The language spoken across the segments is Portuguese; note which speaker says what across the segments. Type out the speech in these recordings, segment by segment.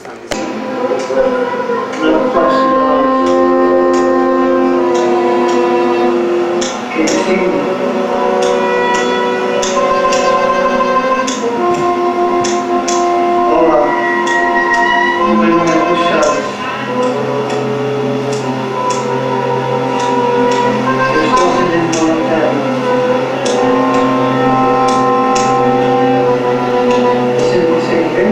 Speaker 1: No question of continuing. Olá, meu nome é Puxado. Eu estou acidente voluntário. Você consegue ver?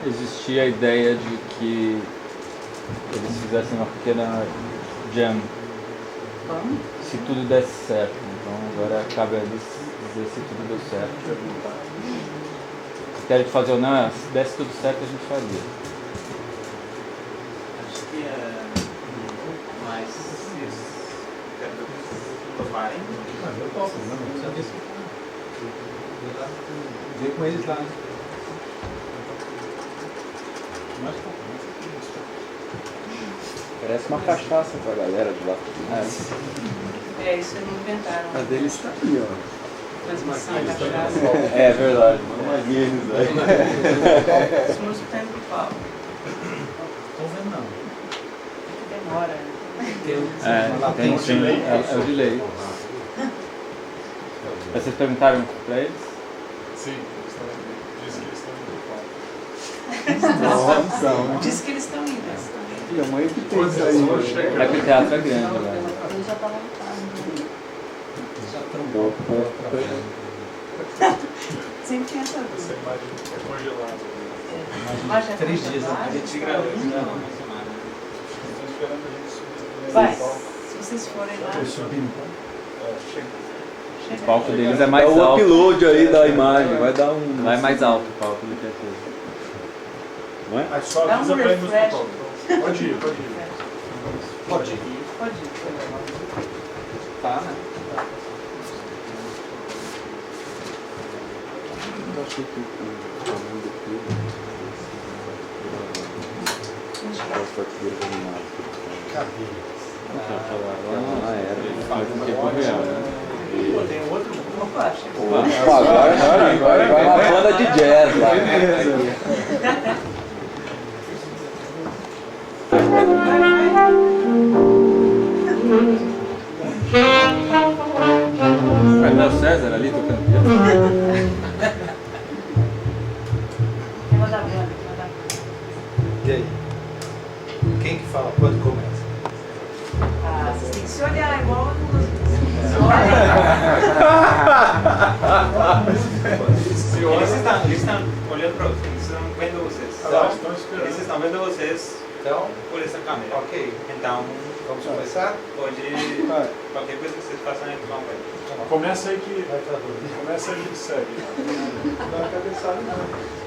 Speaker 2: Existia a ideia de que eles fizessem uma pequena jam, se tudo desse certo. Então agora cabe a eles dizer se tudo deu certo. Se querem fazer ou não, se desse tudo certo a gente fazia.
Speaker 3: Acho que é mais se eles toparem.
Speaker 4: Eu topo, não precisa disso. Ver com eles lá, né?
Speaker 5: Parece uma cachaça pra galera de lá.
Speaker 6: Isso eles inventaram.
Speaker 5: A deles está aí, ó.
Speaker 6: Transmissão da cachaça.
Speaker 5: É verdade, não é Guinness aí.
Speaker 6: Os músicos estão indo pro pau.
Speaker 4: Tô vendo não.
Speaker 6: Demora.
Speaker 2: Tem é o delay. Vocês perguntaram pra eles?
Speaker 7: Sim, eles disse que eles estão indo pro pau.
Speaker 5: Nossa. São.
Speaker 6: Diz que eles estão indo.
Speaker 5: Minha mãe que tem isso aí.
Speaker 2: É que o teatro é grande, velho.
Speaker 6: Eles já estavam lutando.
Speaker 4: Já estão
Speaker 6: Sempre tem essa dúvida.
Speaker 7: Essa imagem é congelada.
Speaker 6: Mas já
Speaker 4: 3 dias
Speaker 6: congelado,
Speaker 3: A gente gravou isso na uma semana.
Speaker 7: Estão esperando a gente subir.
Speaker 6: Vai, se vocês forem lá,
Speaker 4: subindo.
Speaker 7: Chega.
Speaker 2: O palco deles é mais
Speaker 5: É o
Speaker 2: alto.
Speaker 5: upload aí da imagem, vai dar um.
Speaker 2: Lá é mais alto o palco do que aquele.
Speaker 5: Não é?
Speaker 7: Aí só
Speaker 6: Dá um
Speaker 7: avisa pra irmos pro
Speaker 6: refresh.
Speaker 7: palco. Pode ir, pode ir.
Speaker 4: Pode ir.
Speaker 6: pode ir.
Speaker 4: Tá, né?
Speaker 5: Eu achei que o tamanho do filme. Ah, era.
Speaker 2: Faz um tempo real, né?
Speaker 4: Tem outro.
Speaker 6: Opa, chegou.
Speaker 5: Opa, agora vai uma banda de jazz lá.
Speaker 2: Cadê o César ali tocando piano?
Speaker 6: Quem manda a banda?
Speaker 4: E aí? Quem que fala quando começa?
Speaker 6: Ah, vocês têm que se olhar igual no
Speaker 3: Eles estão olhando para vocês, eles estão vendo vocês.
Speaker 7: Eles estão esperando.
Speaker 3: Eles estão vendo vocês
Speaker 4: Então,
Speaker 3: por essa câmera.
Speaker 4: ok.
Speaker 3: Então,
Speaker 4: Vamos começar?
Speaker 3: pode. Qualquer coisa que vocês façam, eles vão ver.
Speaker 7: Começa aí que.
Speaker 4: Vai pra dor.
Speaker 7: Começa aí que segue.
Speaker 4: Não é cabeçada, não.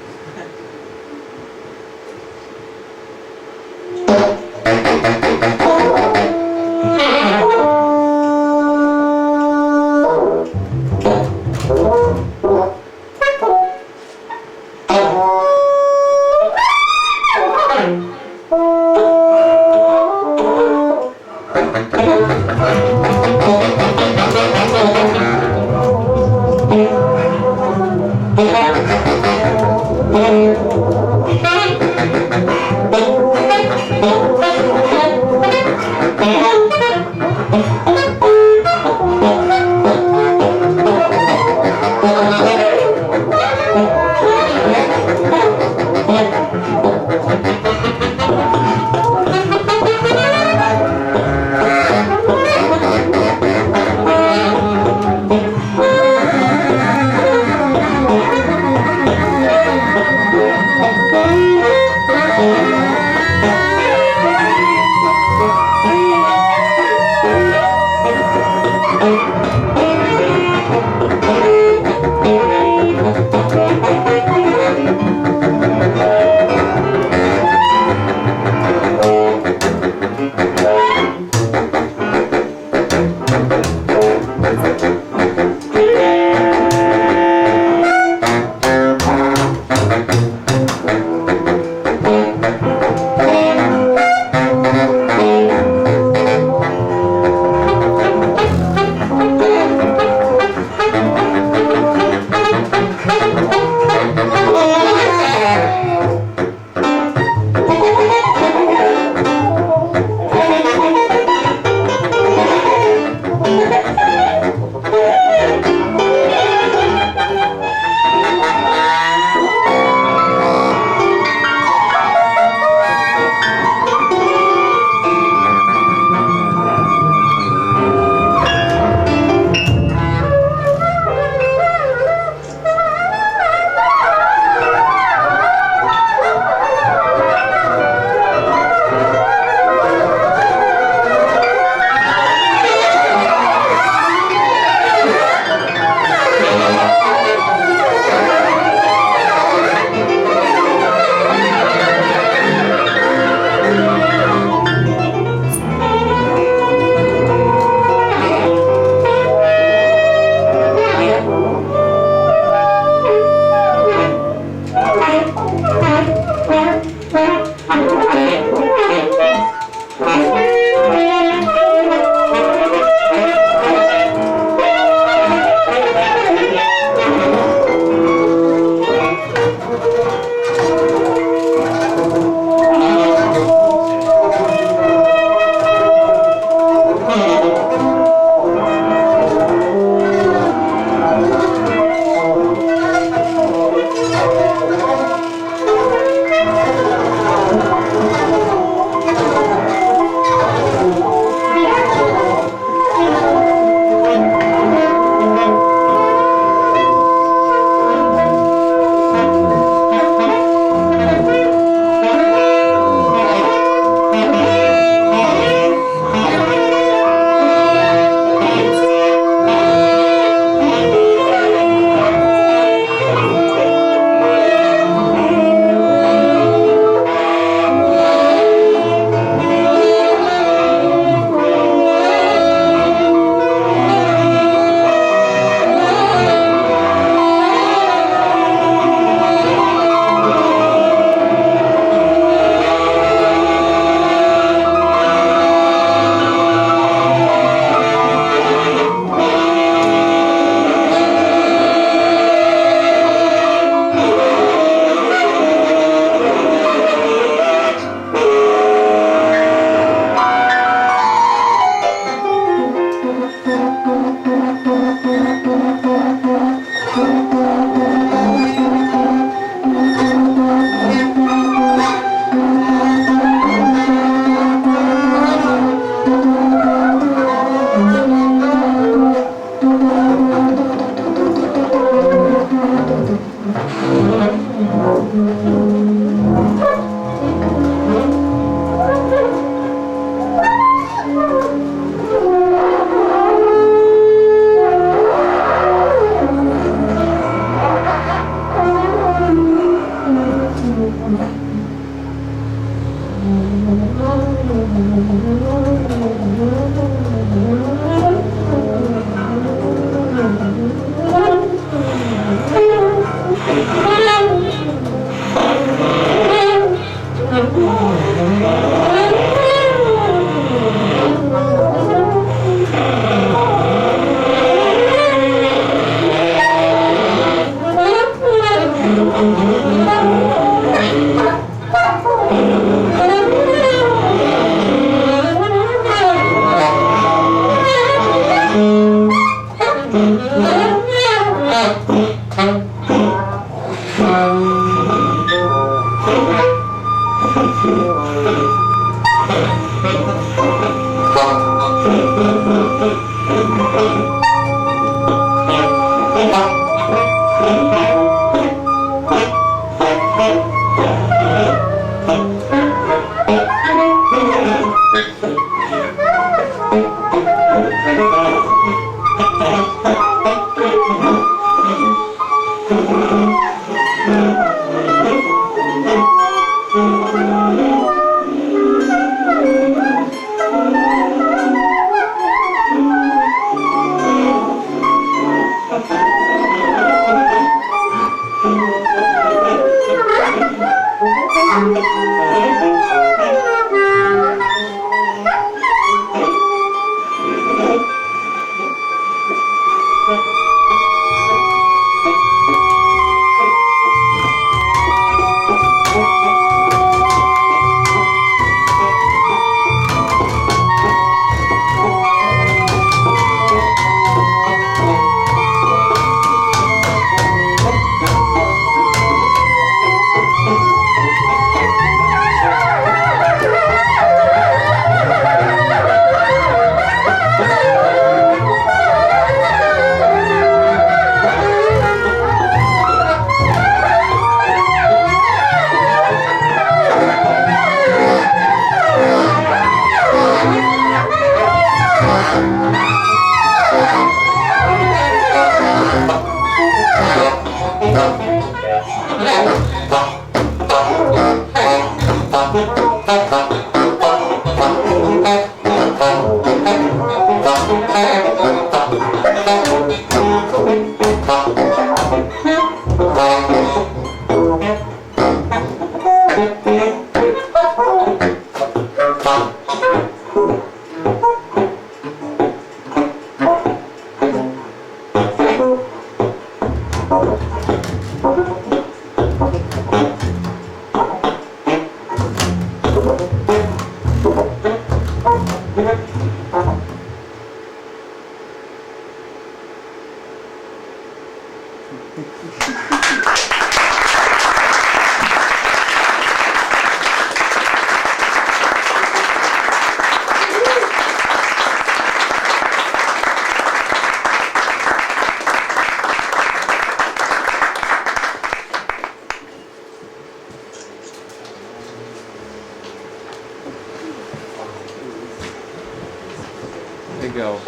Speaker 2: Legal.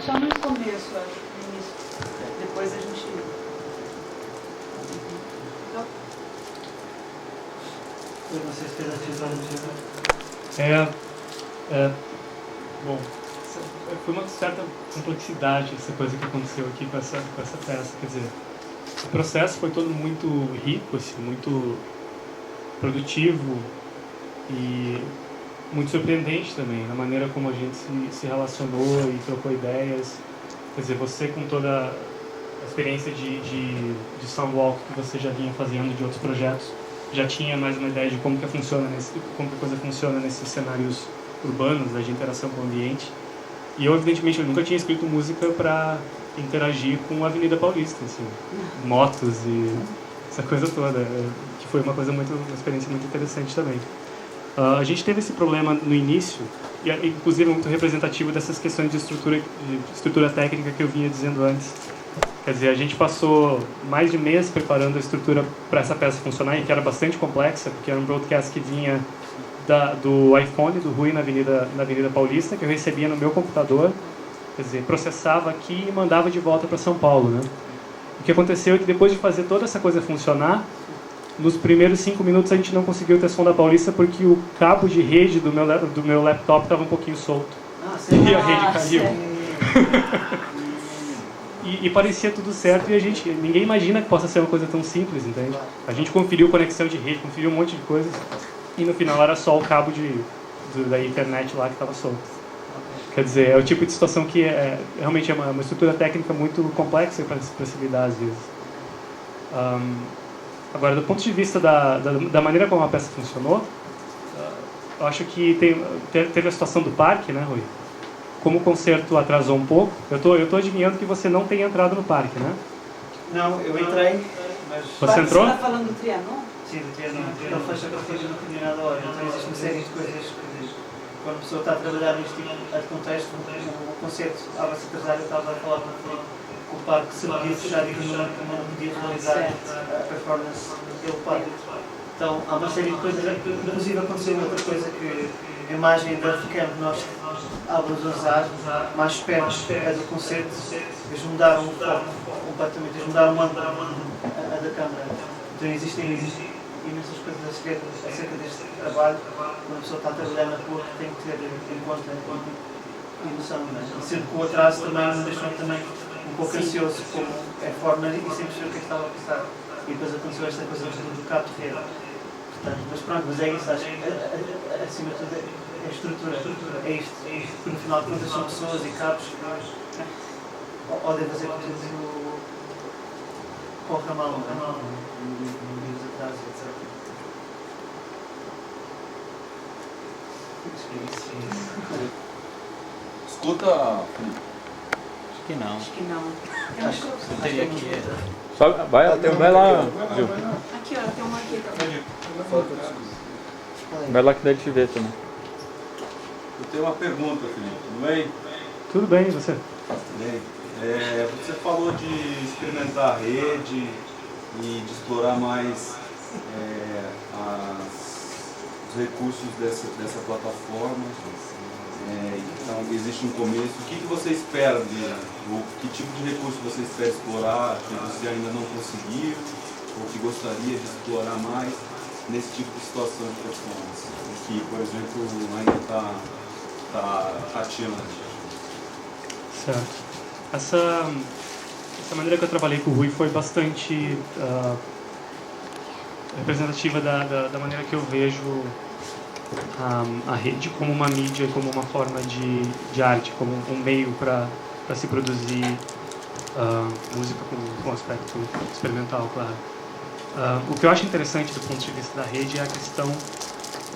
Speaker 6: Só no começo, acho. No início. Depois a gente.
Speaker 1: E você expectativa no dia?
Speaker 7: Bom, foi uma certa complexidade essa coisa que aconteceu aqui com essa peça. Quer dizer, o processo foi todo muito rico, assim, muito produtivo e muito surpreendente também, na maneira como a gente se relacionou e trocou ideias. Quer dizer, você com toda a experiência de soundwalk que você já vinha fazendo de outros projetos, já tinha mais uma ideia de como que a coisa funciona nesses cenários urbanos, né, de interação com o ambiente. E eu, evidentemente, eu nunca tinha escrito música para interagir com a Avenida Paulista, assim, motos e essa coisa toda, que foi uma experiência muito interessante também. A gente teve esse problema no início, e inclusive muito representativo dessas questões de estrutura técnica que eu vinha dizendo antes. Quer dizer, a gente passou mais de mês preparando a estrutura para essa peça funcionar, e que era bastante complexa, porque era um broadcast que vinha do iPhone do Rui na Avenida Paulista, que eu recebia no meu computador, Quer dizer, processava aqui e mandava de volta para São Paulo, né? O que aconteceu é que depois de fazer toda essa coisa funcionar, nos primeiros 5 minutos a gente não conseguiu ter som da Paulista porque o cabo de rede do meu laptop estava um pouquinho solto. E a rede caiu. E parecia tudo certo e ninguém imagina que possa ser uma coisa tão simples, entende? A gente conferiu conexão de rede, conferiu um monte de coisas e no final era só o cabo da internet lá que estava solto. Quer dizer, é o tipo de situação que realmente é uma estrutura técnica muito complexa para se lidar às vezes. Agora, do ponto de vista da maneira como a peça funcionou, eu acho que teve a situação do parque, né, Rui? Como o concerto atrasou um pouco, eu tô adivinhando que você não tem entrado no parque, né?
Speaker 1: Não, eu entrei, mas...
Speaker 7: Você entrou?
Speaker 6: Você está falando do Trianon?
Speaker 1: Sim, do Trianon. Ele fecha a partir de uma determinada hora. Então existe uma série de coisas. Quando a pessoa está a trabalhar neste tipo de contexto, o concerto estava-se atrasar, eu estava a falar com o parque se podia fechar e que não podia realizar a performance pelo parque. Então há uma série de coisas, inclusive aconteceu outra coisa que a imagem da Ficam que nós estávamos a usar mais perto do concerto, eles mudaram o foco completamente, eles mudaram o ângulo da câmara. Então existem imensas coisas acerca deste trabalho. Quando a pessoa está a trabalhar na rua, tem que ter em conta e noção. Sendo que o atraso também me deixou também um pouco ansioso como é forma e sem perceber o que estava a passar. E depois aconteceu esta coisa do cabo de rede. Portanto, mas pronto, mas é isso, acho que acima de tudo é a estrutura, é isto, porque no final de contas são pessoas e cabos, ou deve fazer tudo com o ramal, e os atrasos, etc.
Speaker 5: Escuta, Felipe.
Speaker 2: Acho que não.
Speaker 6: Acho que não.
Speaker 1: Acho que
Speaker 2: Teria que...
Speaker 5: Só vai lá, Gil.
Speaker 6: Aqui, ó, tem uma aqui também.
Speaker 2: Vai lá que dá de te ver também.
Speaker 5: Eu tenho uma pergunta, Felipe. Tudo bem?
Speaker 7: Tudo bem, e você?
Speaker 5: Bem. Você falou de experimentar a rede e de explorar mais os recursos dessa plataforma. Então, existe um começo. O que você espera que tipo de recurso você espera explorar, que você ainda não conseguiu, ou que gostaria de explorar mais nesse tipo de situação de performance? Que, por exemplo, ainda está tateando.
Speaker 7: Certo. Essa maneira que eu trabalhei com o Rui foi bastante representativa da maneira que eu vejo a rede como uma mídia, como uma forma de arte, como um meio para se produzir música com aspecto experimental, claro. O que eu acho interessante do ponto de vista da rede é a questão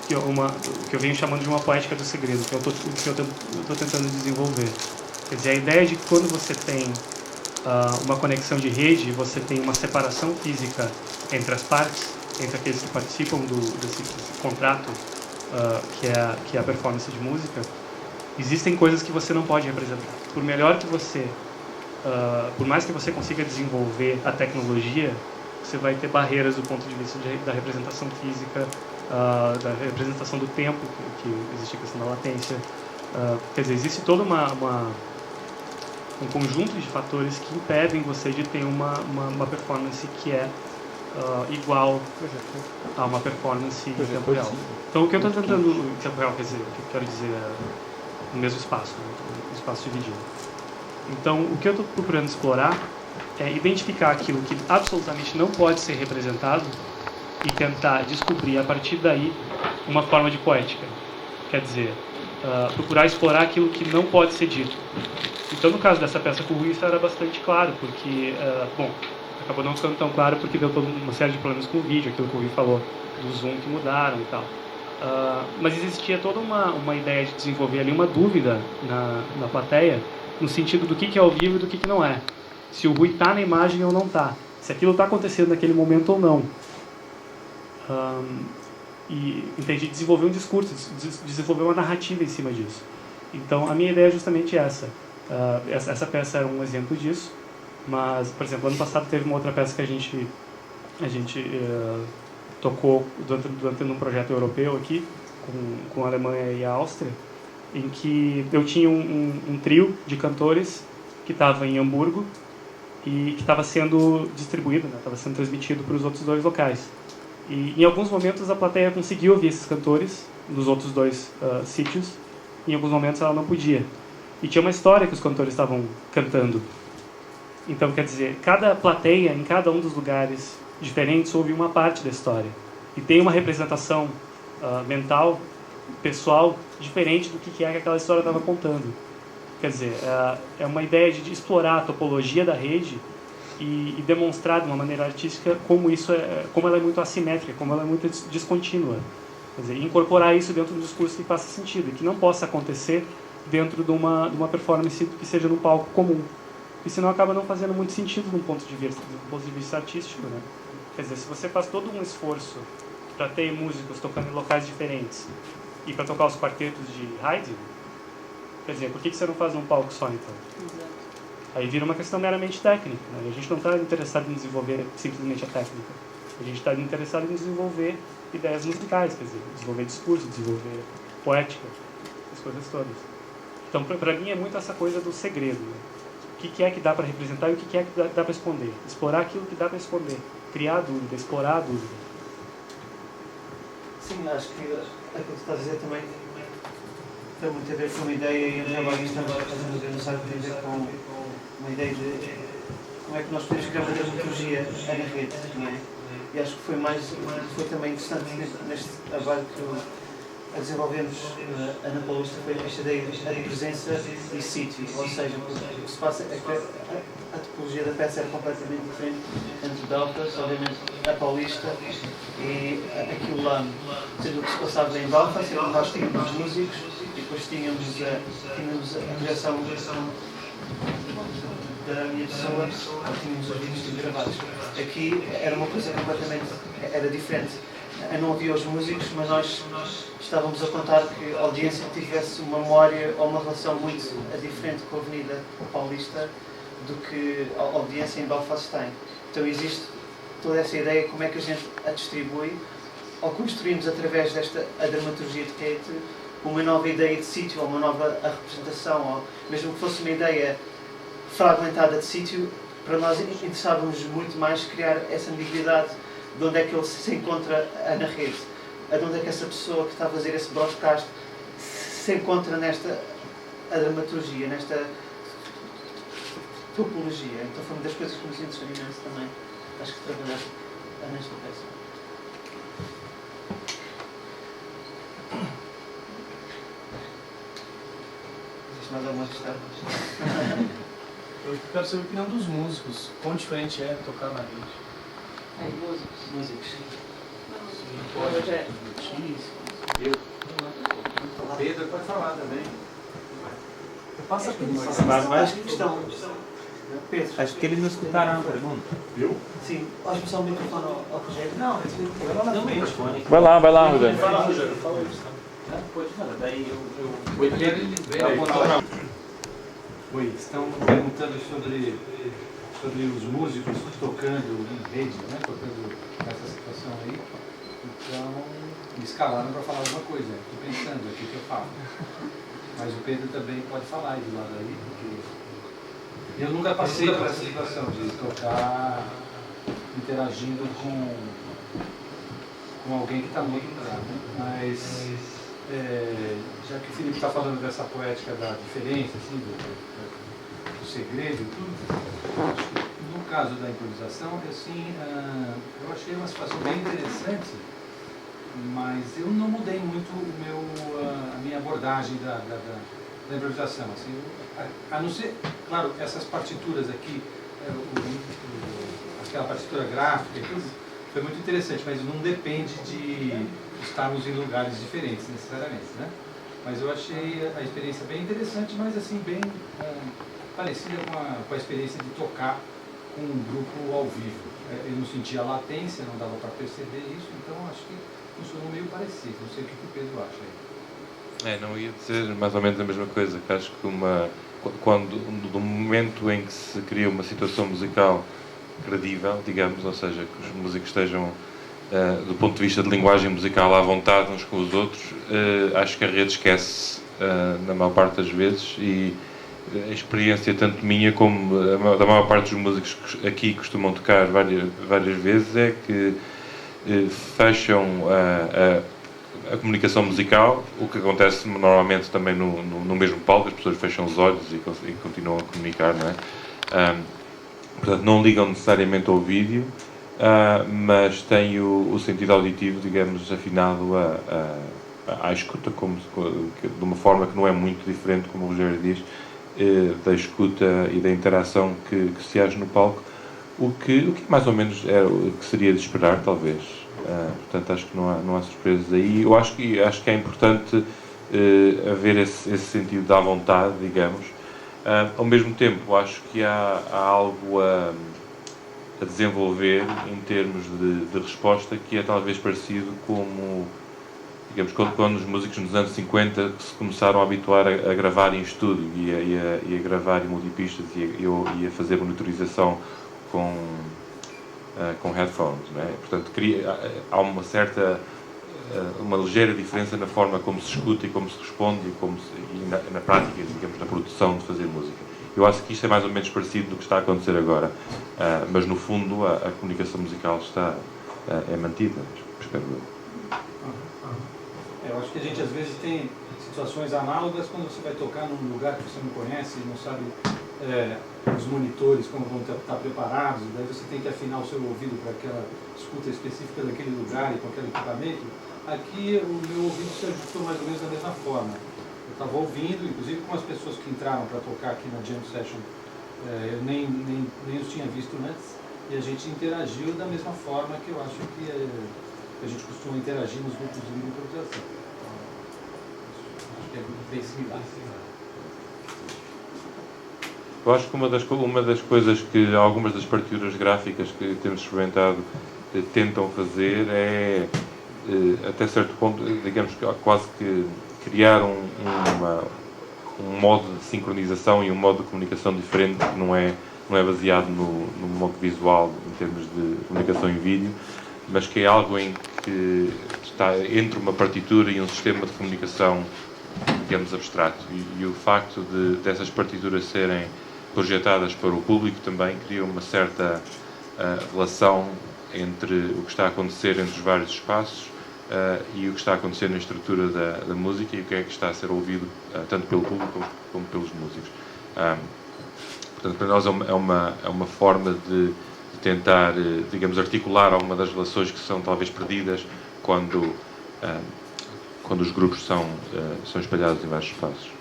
Speaker 7: que eu venho chamando de uma poética do segredo, que eu estou tentando desenvolver. Quer dizer, a ideia de que quando você tem uma conexão de rede, você tem uma separação física entre as partes, entre aqueles que participam desse contrato, que é a performance de música. Existem coisas que você não pode representar. Por melhor que você, por mais que você consiga desenvolver a tecnologia, você vai ter barreiras do ponto de vista da representação física, da representação do tempo, que existe a questão da latência. Quer dizer, existe todo um conjunto de fatores que impedem você de ter uma performance que é igual a uma performance em tempo real. Então, o que eu estou tentando em tempo real, quer dizer, o que eu quero dizer é no mesmo espaço, no espaço dividido. Então, o que eu estou procurando explorar é identificar aquilo que absolutamente não pode ser representado e tentar descobrir a partir daí uma forma de poética. Quer dizer, procurar explorar aquilo que não pode ser dito. Então, no caso dessa peça com o Rui, isso era bastante claro, porque, acabou não ficando tão claro porque deu toda uma série de problemas com o vídeo, aquilo que o Rui falou, do zoom que mudaram e tal. Mas existia toda uma ideia de desenvolver ali uma dúvida na plateia, no sentido do que é ao vivo e do que não é. Se o Rui está na imagem ou não está. Se aquilo está acontecendo naquele momento ou não. E entendi, desenvolver um discurso, desenvolver uma narrativa em cima disso. Então, a minha ideia é justamente essa. Essa peça é um exemplo disso, mas, por exemplo, ano passado teve uma outra peça que a gente tocou durante um projeto europeu aqui, com a Alemanha e a Áustria, em que eu tinha um trio de cantores que estava em Hamburgo e que estava sendo distribuído, estava sendo transmitido para os outros 2 locais. E em alguns momentos a plateia conseguia ouvir esses cantores nos outros 2 sítios, e em alguns momentos ela não podia. E tinha uma história que os cantores estavam cantando. Então, quer dizer, cada plateia, em cada um dos lugares diferentes, ouve uma parte da história. E tem uma representação mental, pessoal, diferente do que é que aquela história estava contando. Quer dizer, é uma ideia de explorar a topologia da rede e demonstrar de uma maneira artística como como ela é muito assimétrica, como ela é muito descontínua. Quer dizer, incorporar isso dentro do discurso que faça sentido, e que não possa acontecer dentro de uma performance que seja num palco comum. E senão acaba não fazendo muito sentido do ponto de vista artístico, né? Quer dizer, se você faz todo um esforço para ter músicos tocando em locais diferentes e para tocar os quartetos de Haydn, quer dizer, por que você não faz num palco só, então?
Speaker 6: Exato.
Speaker 7: Aí vira uma questão meramente técnica, né? A gente não está interessado em desenvolver simplesmente a técnica. A gente está interessado em desenvolver ideias musicais, quer dizer, desenvolver discurso, desenvolver poética, as coisas todas. Então, para mim, é muito essa coisa do segredo, né? O que é que dá para representar e o que é que dá para esconder. Explorar aquilo que dá para esconder. Criar a dúvida, explorar a dúvida.
Speaker 1: Sim, acho que aquilo que tu estás a dizer também tem muito a ver com uma ideia, e o trabalho que estamos a fazer no site tem a ver com uma ideia de como é que nós podemos criar uma dramaturgia na rede, não é? E acho que foi também interessante neste trabalho que a desenvolvemos a Ana Paulista, foi esta ideia de presença e sítio, ou seja, o que se passa é que a topologia da peça era completamente diferente entre Belfast, obviamente a Paulista, e aquilo lá, sendo o que se passava em Belfast, nós tínhamos os músicos e depois tínhamos a direção da minha pessoa, tínhamos os vídeos gravados. Aqui era uma coisa completamente diferente. Não havia os músicos, mas nós estávamos a contar que a audiência tivesse uma memória ou uma relação muito diferente com a Avenida Paulista do que a audiência em Belfast tem. Então existe toda essa ideia, como é que a gente a distribui, ou construímos através desta a dramaturgia de Kate uma nova ideia de sítio, ou uma nova representação, ou mesmo que fosse uma ideia fragmentada de sítio, para nós interessava-nos muito mais criar essa ambiguidade de onde é que ele se encontra na rede, de onde é que essa pessoa que está a fazer esse broadcast se encontra nesta dramaturgia, nesta topologia. Então foi uma das coisas que nos interessou imenso também, acho que trabalhar nesta peça. Existe mais alguma questão?
Speaker 4: Eu quero saber a opinião dos músicos. Quão diferente é tocar na rede?
Speaker 1: Músicos.
Speaker 4: Pedro pode falar também.
Speaker 1: Passa por isso.
Speaker 3: Acho
Speaker 1: que questão. Pedro.
Speaker 3: Acho que eles não escutaram a pergunta.
Speaker 4: Viu?
Speaker 1: Sim, acho que só o microfone ao Rogério.
Speaker 4: Não,
Speaker 2: Vai lá, Rogério.
Speaker 4: Fala, Rogério, fala isso.
Speaker 3: Pode falar, daí eu...
Speaker 4: O Pedro, ele veio.
Speaker 8: Oi, estão perguntando sobre os músicos tocando em rede, né? Tocando nessa situação aí. Então, me escalaram para falar alguma coisa. Estou pensando aqui que eu falo. Mas o Pedro também pode falar aí do lado aí, porque eu nunca passei por essa situação de tocar interagindo com alguém que está no outro lugar, né? Mas já que o Felipe está falando dessa poética da diferença, assim, do segredo e tudo, acho que no caso da improvisação, assim, eu achei uma situação bem interessante, mas eu não mudei muito a minha abordagem da improvisação. Assim, a não ser, claro, essas partituras aqui, aquela partitura gráfica e tudo, foi muito interessante, mas não depende de estarmos em lugares diferentes necessariamente, né? Mas eu achei a experiência bem interessante, mas assim, bem parecida com a experiência de tocar com um grupo ao vivo. Eu não sentia latência, não dava para perceber isso, então acho que funcionou meio parecido. Não sei o que o Pedro acha aí.
Speaker 9: Não ia dizer mais ou menos a mesma coisa, que acho que no momento em que se cria uma situação musical credível, digamos, ou seja, que os músicos estejam do ponto de vista de linguagem musical à vontade uns com os outros, acho que a rede esquece na maior parte das vezes, e a experiência tanto minha como da maior parte dos músicos que aqui costumam tocar várias vezes é que fecham a comunicação musical, o que acontece normalmente também no mesmo palco, as pessoas fecham os olhos e continuam a comunicar, não é? Portanto, não ligam necessariamente ao vídeo, mas têm o sentido auditivo, digamos, afinado à escuta, de uma forma que não é muito diferente, como o Rogério diz, da escuta e da interação que se age no palco, o que mais ou menos é o que seria de esperar, talvez. Portanto, acho que não há surpresas aí. Eu acho que é importante haver esse sentido da vontade, digamos. Ao mesmo tempo, acho que há algo a desenvolver em termos de resposta que é talvez parecido como, digamos, quando os músicos nos anos 50 se começaram a habituar a gravar em estúdio e a gravar em multipistas e a fazer monitorização com headphones, não é? Portanto, há uma ligeira diferença na forma como se escuta e como se responde e na prática, digamos, na produção de fazer música. Eu acho que isto é mais ou menos parecido do que está a acontecer agora, mas no fundo a comunicação musical é mantida, espero eu.
Speaker 8: Eu acho que a gente às vezes tem situações análogas quando você vai tocar num lugar que você não conhece e não sabe os monitores como vão estar preparados, daí você tem que afinar o seu ouvido para aquela escuta específica daquele lugar e com aquele equipamento. Aqui o meu ouvido se ajustou mais ou menos da mesma forma. Eu estava ouvindo, inclusive com as pessoas que entraram para tocar aqui na Jam Session, eu nem os tinha visto antes, e a gente interagiu da mesma forma que eu acho que a gente costuma interagir nos grupos de improvisação. Acho que é bem similar.
Speaker 9: Eu acho que uma das coisas que algumas das partituras gráficas que temos experimentado tentam fazer é, até certo ponto, digamos, quase que criar um modo de sincronização e um modo de comunicação diferente que não é baseado no modo visual em termos de comunicação em vídeo, mas que é algo em que está entre uma partitura e um sistema de comunicação, digamos, abstrato. E o facto dessas partituras serem projetadas para o público também cria uma certa relação entre o que está a acontecer entre os vários espaços e o que está a acontecer na estrutura da música e o que é que está a ser ouvido tanto pelo público como pelos músicos. Portanto, para nós é uma forma de tentar, digamos, articular alguma das relações que são talvez perdidas quando os grupos são espalhados em vários espaços.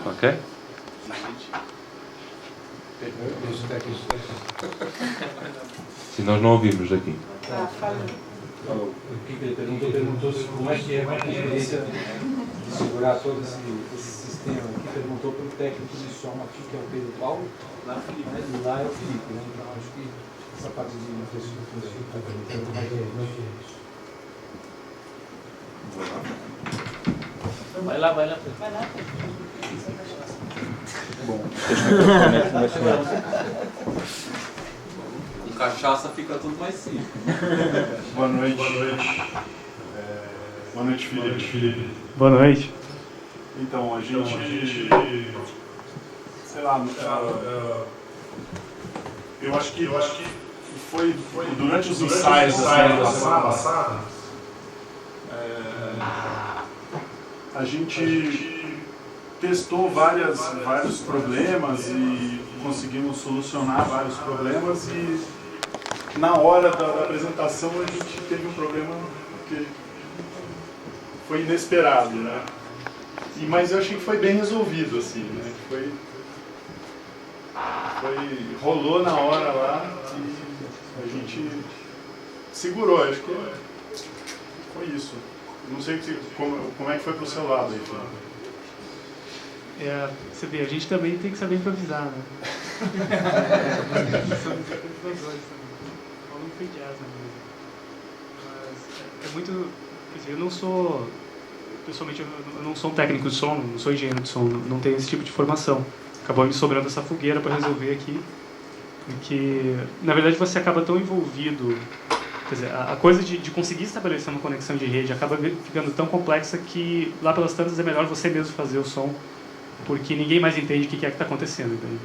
Speaker 9: Ok? Se nós não ouvimos daqui.
Speaker 8: O que ele perguntou como é que é a experiência de segurar todo esse sistema aqui. Perguntou para o técnico de som aqui, que é o Pedro Paulo, lá é o Felipe, né? Então acho que essa parte de infraestrutura está perguntando mais é isso.
Speaker 4: Vai lá.
Speaker 2: Bom,
Speaker 5: com cachaça fica tudo mais simples.
Speaker 10: Boa noite. Boa noite, Felipe.
Speaker 7: Boa noite.
Speaker 10: Então, a gente sei lá, eu acho que foi durante os ensaios da semana passada, a gente testou vários problemas e conseguimos solucionar vários problemas, e na hora da apresentação a gente teve um problema que foi inesperado, né? Mas eu achei que foi bem resolvido, assim, né? Rolou na hora lá e a gente segurou, acho que foi isso. Não sei como é que foi pro seu lado aí, Felipe.
Speaker 7: Você vê, a gente também tem que saber improvisar, né? Somos improvisadores também. Não foi jazz na música. Mas é muito... Quer dizer, eu não sou... Pessoalmente, eu não sou um técnico de som, não sou engenheiro de som, não tenho esse tipo de formação. Acabou me sobrando essa fogueira para resolver aqui. em que, na verdade, você acaba tão envolvido. Quer dizer, a coisa de conseguir estabelecer uma conexão de rede acaba ficando tão complexa que lá pelas tantas é melhor você mesmo fazer o som, porque ninguém mais entende o que é que está acontecendo, entende?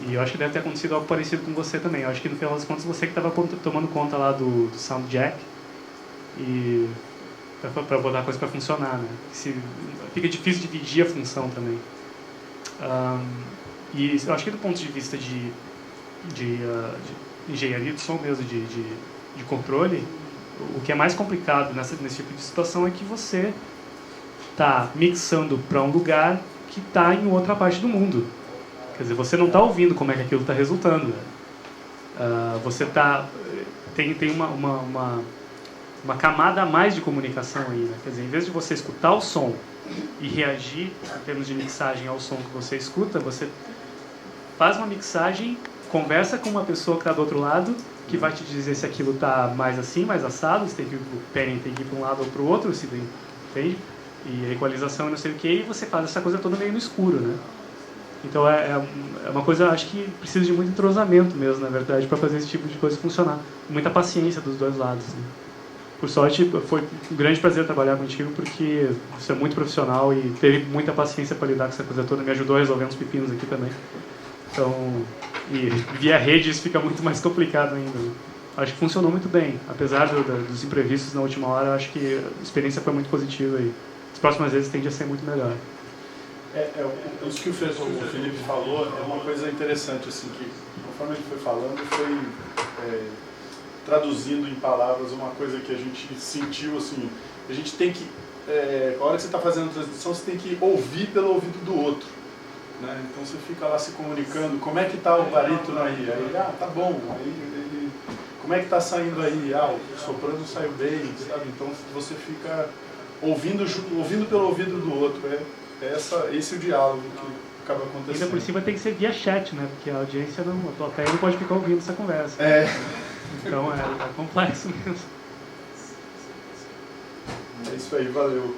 Speaker 7: E eu acho que deve ter acontecido algo parecido com você também. Eu acho que no final das contas você que estava tomando conta lá do sound jack e para botar a coisa para funcionar, né? Fica difícil dividir a função também. E eu acho que do ponto de vista de engenharia do som mesmo, de controle, o que é mais complicado nesse tipo de situação é que você está mixando para um lugar que está em outra parte do mundo. Quer dizer, você não está ouvindo como é que aquilo está resultando. Você tem uma camada a mais de comunicação aí, né? Quer dizer, em vez de você escutar o som e reagir em termos de mixagem ao som que você escuta, você faz uma mixagem, conversa com uma pessoa que está do outro lado, que vai te dizer se aquilo está mais assim, mais assado, se tem que ir pro penning, tem que ir para um lado ou para o outro, se tem, entende? E a equalização e não sei o que, e você faz essa coisa toda meio no escuro, né? Então é uma coisa, acho que precisa de muito entrosamento mesmo, na verdade, para fazer esse tipo de coisa funcionar. Muita paciência dos dois lados, né? Por sorte, foi um grande prazer trabalhar contigo, porque você é muito profissional e teve muita paciência para lidar com essa coisa toda, me ajudou a resolver uns pepinos aqui também. Então, e via rede isso fica muito mais complicado ainda. Acho que funcionou muito bem, apesar dos imprevistos na última hora. Acho que a experiência foi muito positiva e as próximas vezes tende a ser muito melhor.
Speaker 10: Isso que o Felipe falou é uma coisa interessante, assim, que conforme ele foi falando, foi traduzindo em palavras uma coisa que a gente sentiu, assim, a gente tem que, a hora que você está fazendo a transmissão, você tem que ouvir pelo ouvido do outro. Né? Então você fica lá se comunicando, como é que está o barítono aí? Aí, tá bom. Aí, como é que está saindo aí? O soprano saiu bem, sabe? Então você fica ouvindo pelo ouvido do outro. Esse é o diálogo que acaba acontecendo.
Speaker 7: Ainda por cima tem que ser via chat, né? Porque a audiência, a plateia não pode ficar ouvindo essa conversa. Então é complexo mesmo.
Speaker 10: É isso aí, valeu.